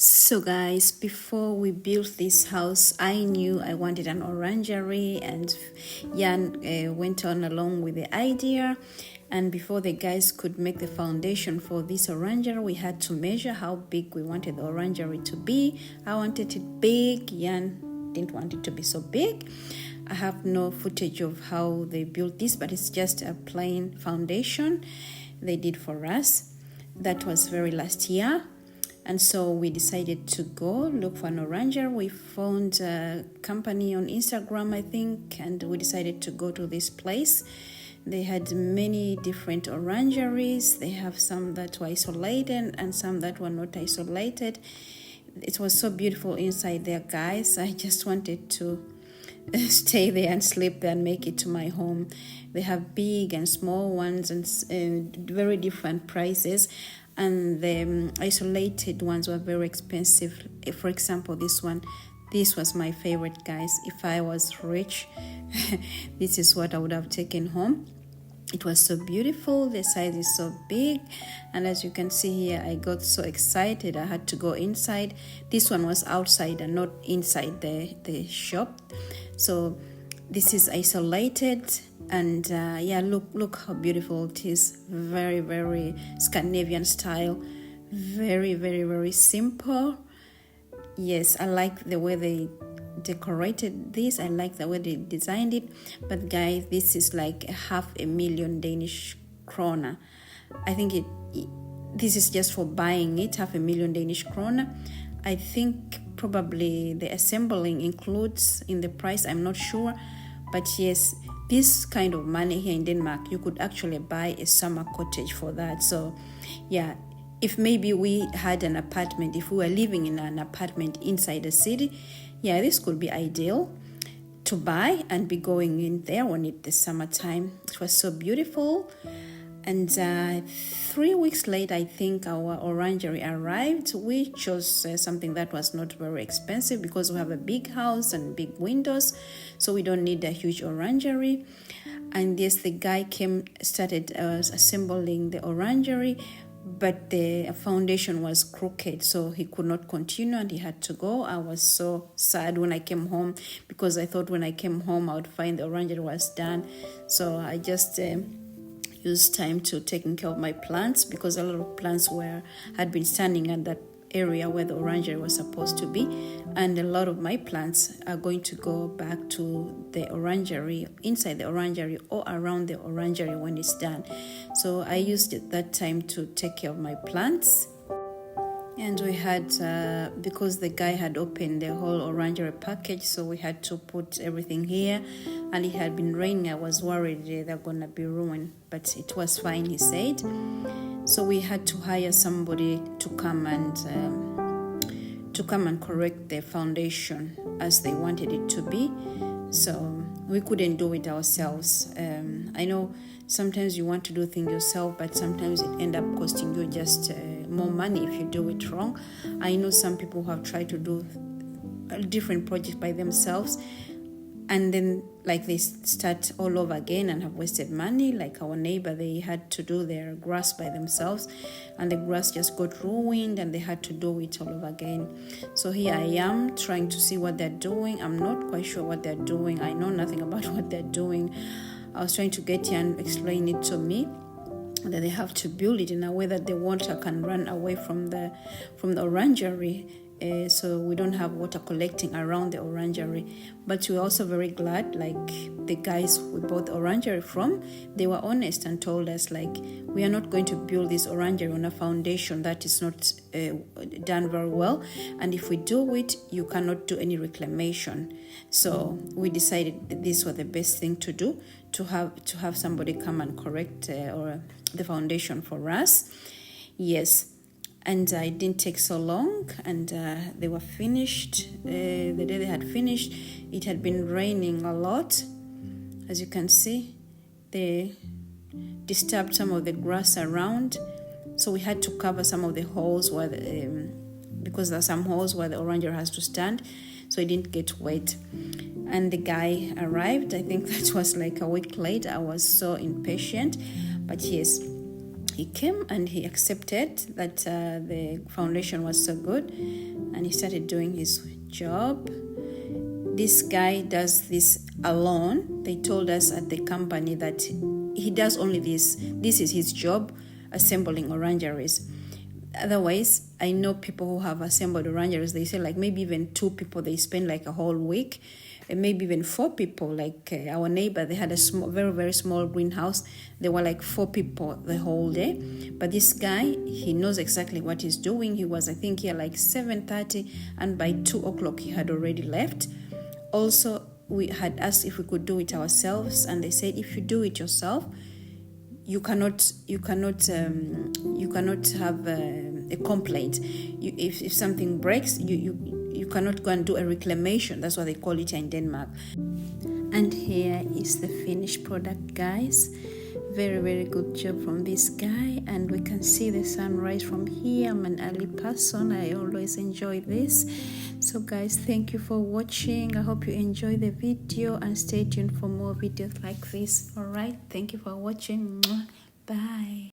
So guys, before we built this house, I knew I wanted an orangery, and Jan went on along with the idea. And before the guys could make the foundation for this orangery, we had to measure how big we wanted the orangery to be. I wanted it big. Jan didn't want it to be so big. I have no footage of how they built this, but it's just a plain foundation they did for us. That was very last year. And so we decided to go look for an orangery. We found a company on Instagram, I think, and we decided to go to this place. They had many different orangeries. They have some that were isolated and some that were not isolated. It was so beautiful inside there, guys. I just wanted to stay there and sleep there and make it to my home. They have big and small ones and very different prices. And the isolated ones were very expensive. For example, this was my favorite, guys. If I was rich, this is what I would have taken home. It was so beautiful. The size is so big, and as you can see here, I got so excited I had to go inside. This one was outside and not inside the shop. So this is isolated, and look how beautiful it is. Very, very Scandinavian style. Very, very, very simple. Yes, I like the way they decorated this. I like the way they designed it. But guys, this is like 500,000 Danish kroner. I think this is just for buying it, 500,000 Danish kroner. I think probably the assembling includes in the price. I'm not sure. But yes, this kind of money here in Denmark, you could actually buy a summer cottage for that. So yeah, if maybe we had an apartment, if we were living in an apartment inside the city, yeah, this could be ideal to buy and be going in there when it's the summertime. It was so beautiful. And 3 weeks later, I think our orangery arrived. We chose something that was not very expensive because we have a big house and big windows, so we don't need a huge orangery. And yes, the guy started assembling the orangery, but the foundation was crooked, so he could not continue and he had to go. I was so sad when I came home because I thought when I came home I would find the orangery was done. So I just used time to taking care of my plants because a lot of plants had been standing at that area where the orangery was supposed to be, and a lot of my plants are going to go back to the orangery, inside the orangery or around the orangery when it's done. So I used that time to take care of my plants. And we had, because the guy had opened the whole orangery package, so we had to put everything here. And it had been raining. I was worried they're going to be ruined, but it was fine, he said. So we had to hire somebody to come and correct the foundation as they wanted it to be. So we couldn't do it ourselves. I know sometimes you want to do things yourself, but sometimes it ends up costing you just more money if you do it wrong. I know some people who have tried to do different projects by themselves, and then like they start all over again and have wasted money. Like our neighbor, they had to do their grass by themselves, and the grass just got ruined and they had to do it all over again. So here I am trying to see what they're doing. I'm not quite sure what they're doing. I know nothing about what they're doing. I was trying to get here and explain it to me that they have to build it in a way that the water can run away from the orangery. So we don't have water collecting around the orangery. But we're also very glad, like the guys we bought the orangery from, they were honest and told us, like, we are not going to build this orangery on a foundation that is not done very well, and if we do it, you cannot do any reclamation. So we decided that this was the best thing to do, to have somebody come and correct the foundation for us. Yes. And it didn't take so long, and they were finished. The day they had finished, it had been raining a lot. As you can see, they disturbed some of the grass around, so we had to cover some of the holes because there are some holes where the orangery has to stand, so it didn't get wet. And the guy arrived. I think that was like a week late. I was so impatient, but yes. he came and he accepted that the foundation was so good, and he started doing his job. This guy does this alone. They told us at the company that he does only this. This is his job, assembling orangeries. Otherwise, I know people who have assembled orangeries, they say like maybe even 2 people, they spend like a whole week, and maybe even 4 people. Like our neighbor, they had a small, very, very small greenhouse. There were like 4 people the whole day. But this guy, he knows exactly what he's doing. He was, I think, here like 7:30, and by 2 o'clock he had already left. Also, we had asked if we could do it ourselves, and they said if you do it yourself, you cannot have a complaint. If something breaks, you cannot go and do a reclamation. That's what they call it in Denmark. And here is the finished product, guys. Very, very good job from this guy, and we can see the sunrise from here. I'm an early person. I always enjoy this. So guys, thank you for watching. I hope you enjoy the video, and stay tuned for more videos like this. All right, thank you for watching. Bye.